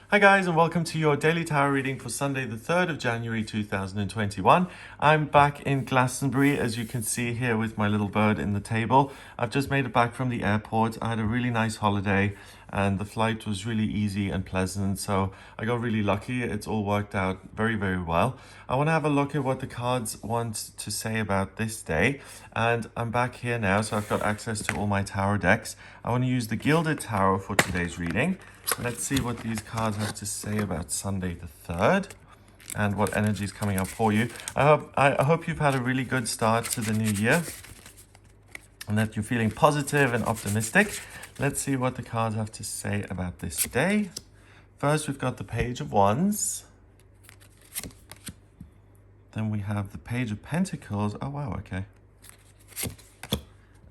Hi guys, and welcome to your daily tarot reading for Sunday the 3rd of January 2021. I'm back in Glastonbury, as you can see here with my little bird in the table. I've just made it back from the airport. I had a really nice holiday and the flight was really easy and pleasant, so I got really lucky. It's all worked out very, very well. I want to have a look at what the cards want to say about this day, and I'm back here now, so I've got access to all my tarot decks. I want to use the Gilded Tarot for today's reading. Let's see what these cards have to say about Sunday the 3rd and what energy is coming up for you. I hope you've had a really good start to the new year and that you're feeling positive and optimistic. Let's see what the cards have to say about this day. First, we've got the Page of Wands. Then we have the Page of Pentacles. Oh, wow, okay.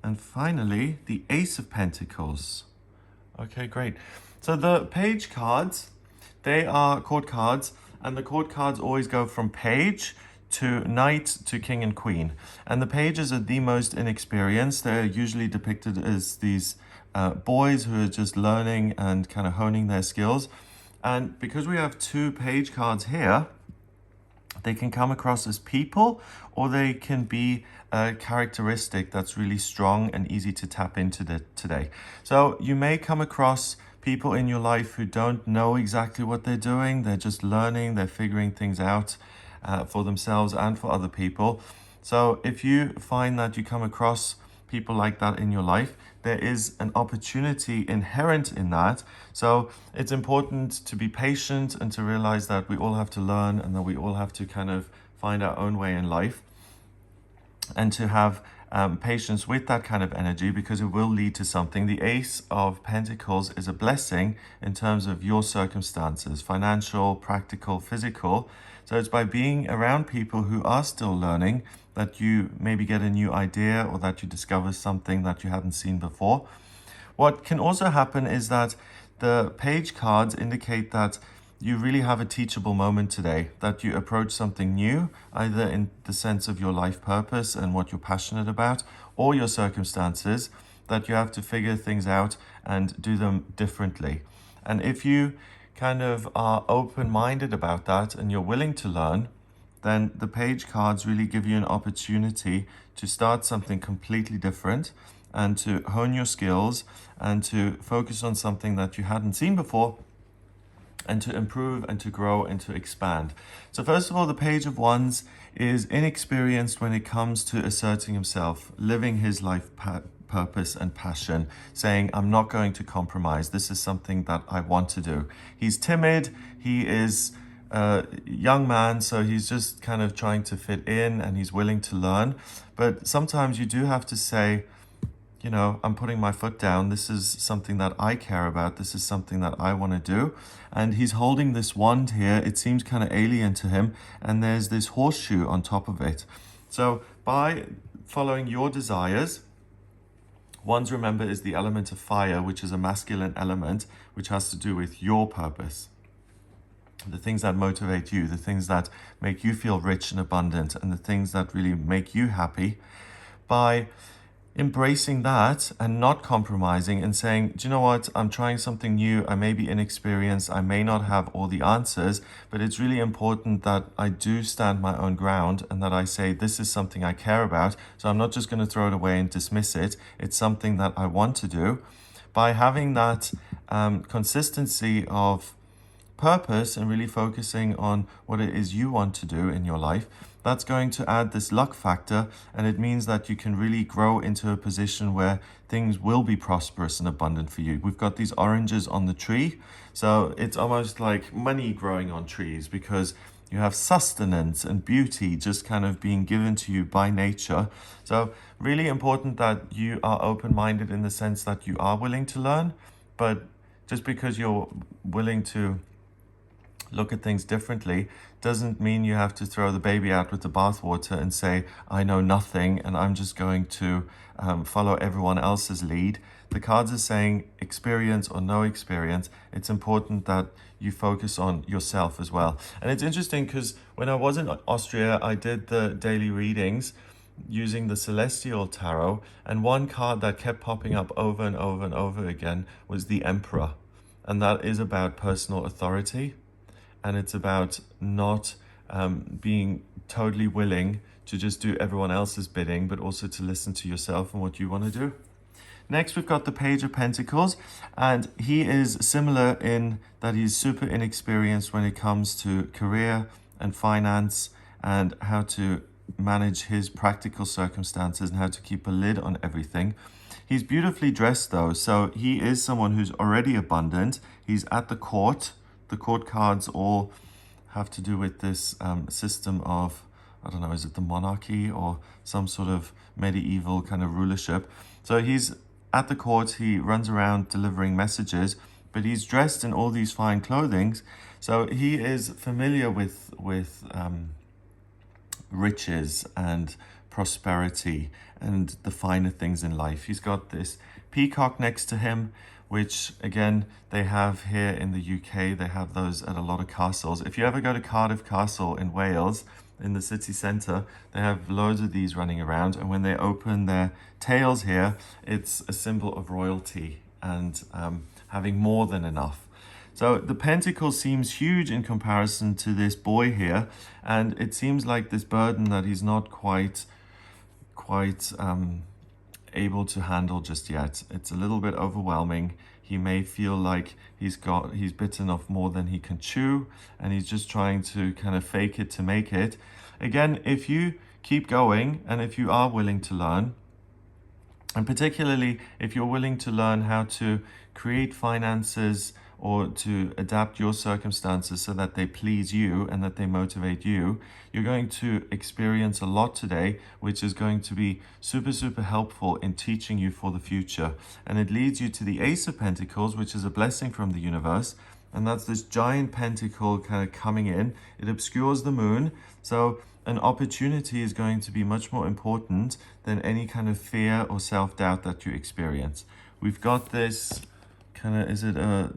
And finally, the Ace of Pentacles. Okay, great. So the page cards, they are court cards, and the court cards always go from page to knight to king and queen. And the pages are the most inexperienced. They're usually depicted as these boys who are just learning and kind of honing their skills. And because we have two page cards here, they can come across as people, or they can be a characteristic that's really strong and easy to tap into today. So you may come across people in your life who don't know exactly what they're doing. They're just learning, they're figuring things out for themselves and for other people. So if you find that you come across people like that in your life, there is an opportunity inherent in that. So it's important to be patient and to realize that we all have to learn and that we all have to kind of find our own way in life, and to have patience with that kind of energy, because it will lead to something. The Ace of Pentacles is a blessing in terms of your circumstances, financial, practical, physical. So it's by being around people who are still learning that you maybe get a new idea, or that you discover something that you hadn't seen before. What can also happen is that the page cards indicate that you really have a teachable moment today, that you approach something new, either in the sense of your life purpose and what you're passionate about, or your circumstances, that you have to figure things out and do them differently. And if you kind of are open-minded about that and you're willing to learn, then the page cards really give you an opportunity to start something completely different and to hone your skills and to focus on something that you hadn't seen before, and to improve and to grow and to expand. So first of all, the Page of Wands is inexperienced when it comes to asserting himself, living his life purpose and passion, saying, I'm not going to compromise. This is something that I want to do. He's timid. He is a young man, so he's just kind of trying to fit in, and he's willing to learn. But sometimes you do have to say, you know, I'm putting my foot down. This is something that I care about. This is something that I want to do. And he's holding this wand here. It seems kind of alien to him. And there's this horseshoe on top of it. So by following your desires, wands, remember, is the element of fire, which is a masculine element, which has to do with your purpose. The things that motivate you, the things that make you feel rich and abundant, and the things that really make you happy. By embracing that and not compromising and saying, do you know what, I'm trying something new, I may be inexperienced, I may not have all the answers, but it's really important that I do stand my own ground and that I say, this is something I care about, so I'm not just going to throw it away and dismiss it. It's something that I want to do. By having that consistency of purpose and really focusing on what it is you want to do in your life, that's going to add this luck factor, and it means that you can really grow into a position where things will be prosperous and abundant for you. We've got these oranges on the tree, so it's almost like money growing on trees, because you have sustenance and beauty just kind of being given to you by nature. So really important that you are open-minded in the sense that you are willing to learn, but just because you're willing to look at things differently doesn't mean you have to throw the baby out with the bathwater and say, I know nothing and I'm just going to follow everyone else's lead. The cards are saying experience or no experience. It's important that you focus on yourself as well. And it's interesting because when I was in Austria, I did the daily readings using the Celestial Tarot, and one card that kept popping up over and over and over again was the Emperor. and that is about personal authority, and it's about not being totally willing to just do everyone else's bidding, but also to listen to yourself and what you want to do. Next, we've got the Page of Pentacles, and he is similar in that he's super inexperienced when it comes to career and finance and how to manage his practical circumstances and how to keep a lid on everything. He's beautifully dressed though, so he is someone who's already abundant. He's at the court. The court cards all have to do with this system of, I don't know, is it the monarchy or some sort of medieval kind of rulership? So he's at the court, he runs around delivering messages, but he's dressed in all these fine clothing. So he is familiar with riches and prosperity and the finer things in life. He's got this peacock next to him, which again, they have here in the UK. They have those at a lot of castles. If you ever go to Cardiff Castle in Wales, in the city centre, they have loads of these running around, and when they open their tails here, it's a symbol of royalty and having more than enough. So the pentacle seems huge in comparison to this boy here, and it seems like this burden that he's not quite able to handle just yet. It's a little bit overwhelming. He may feel like he's bitten off more than he can chew, and he's just trying to kind of fake it to make it. Again, if you keep going and if you are willing to learn, and particularly if you're willing to learn how to create finances or to adapt your circumstances so that they please you and that they motivate you, you're going to experience a lot today, which is going to be super, super helpful in teaching you for the future. And it leads you to the Ace of Pentacles, which is a blessing from the universe. And that's this giant pentacle kind of coming in. It obscures the moon. So an opportunity is going to be much more important than any kind of fear or self-doubt that you experience. We've got this kind of, is it a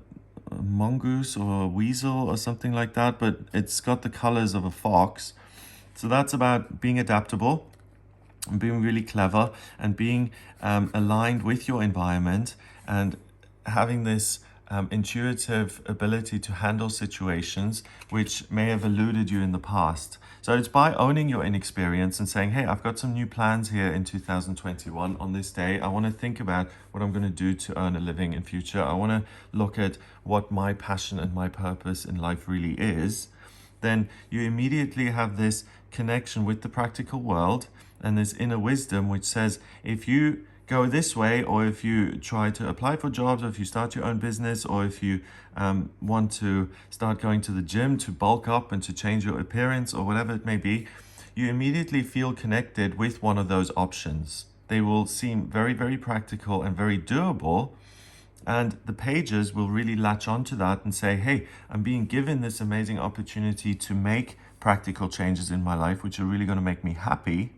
mongoose or a weasel or something like that, but it's got the colors of a fox. So that's about being adaptable and being really clever and being aligned with your environment and having this intuitive ability to handle situations which may have eluded you in the past. So it's by owning your inexperience and saying, hey, I've got some new plans here in 2021 on this day. I want to think about what I'm going to do to earn a living in future. I want to look at what my passion and my purpose in life really is. Then you immediately have this connection with the practical world and this inner wisdom which says, if you go this way, or if you try to apply for jobs, or if you start your own business, or if you want to start going to the gym to bulk up and to change your appearance, or whatever it may be, you immediately feel connected with one of those options. They will seem very, very practical and very doable. And the pages will really latch onto that and say, hey, I'm being given this amazing opportunity to make practical changes in my life, which are really going to make me happy.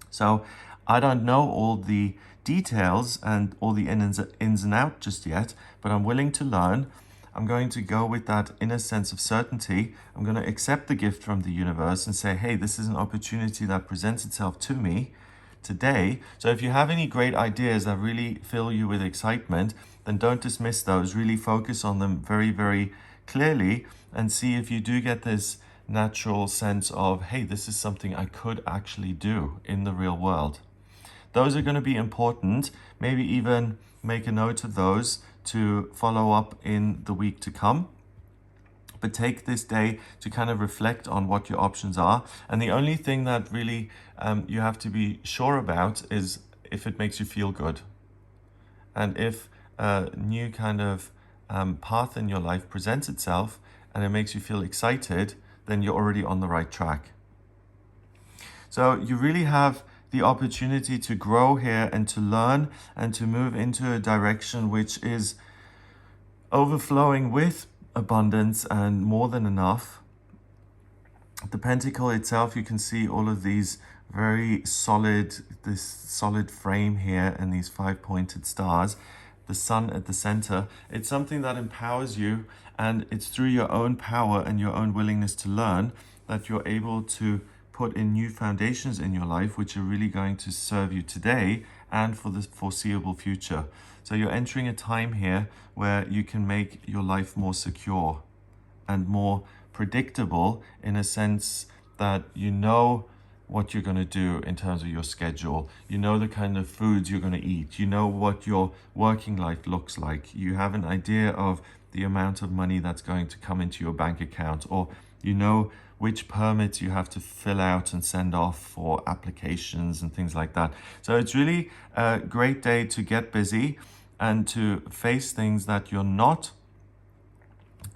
So I don't know all the details and all the ins and outs just yet, but I'm willing to learn. I'm going to go with that inner sense of certainty. I'm going to accept the gift from the universe and say, hey, this is an opportunity that presents itself to me today. So if you have any great ideas that really fill you with excitement, then don't dismiss those. Really focus on them very, very clearly and see if you do get this natural sense of, hey, this is something I could actually do in the real world. Those are going to be important. Maybe even make a note of those to follow up in the week to come. But take this day to kind of reflect on what your options are. And the only thing that really you have to be sure about is if it makes you feel good. And if a new kind of path in your life presents itself and it makes you feel excited, then you're already on the right track. So you really have the opportunity to grow here and to learn and to move into a direction which is overflowing with abundance and more than enough. The pentacle itself, you can see all of these very solid, this solid frame here and these 5 pointed stars, the sun at the center. It's something that empowers you, and it's through your own power and your own willingness to learn that you're able to put in new foundations in your life, which are really going to serve you today and for the foreseeable future. So you're entering a time here where you can make your life more secure and more predictable, in a sense that you know what you're going to do in terms of your schedule. You know the kind of foods you're going to eat. You know what your working life looks like. You have an idea of the amount of money that's going to come into your bank account, or you know which permits you have to fill out and send off for applications and things like that. So it's really a great day to get busy and to face things that you're not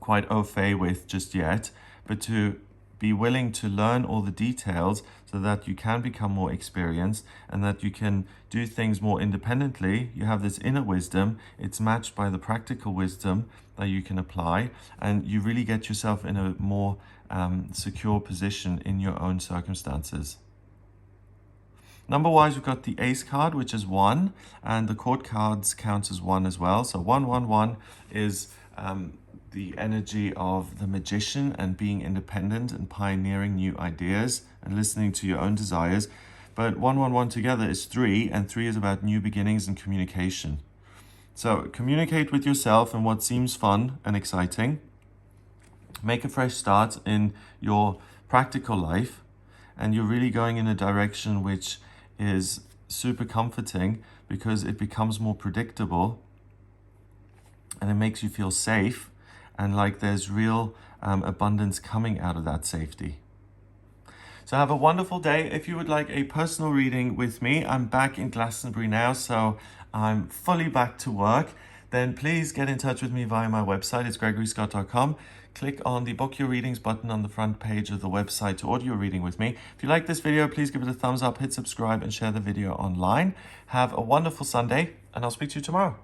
quite au fait with just yet, but to be willing to learn all the details so that you can become more experienced and that you can do things more independently. You have this inner wisdom, it's matched by the practical wisdom that you can apply, and you really get yourself in a more secure position in your own circumstances. Number-wise, we've got the Ace card, which is 1, and the court cards count as 1 as well. So 111 is the energy of the magician and being independent and pioneering new ideas and listening to your own desires. But 111 together is 3, and 3 is about new beginnings and communication. So communicate with yourself and what seems fun and exciting. Make a fresh start in your practical life, and you're really going in a direction which is super comforting because it becomes more predictable and it makes you feel safe, and like there's real abundance coming out of that safety. So have a wonderful day. If you would like a personal reading with me, I'm back in Glastonbury now, so I'm fully back to work. Then please get in touch with me via my website. It's gregoryscott.com. Click on the book your readings button on the front page of the website to order your reading with me. If you like this video, please give it a thumbs up, hit subscribe, and share the video online. Have a wonderful Sunday, and I'll speak to you tomorrow.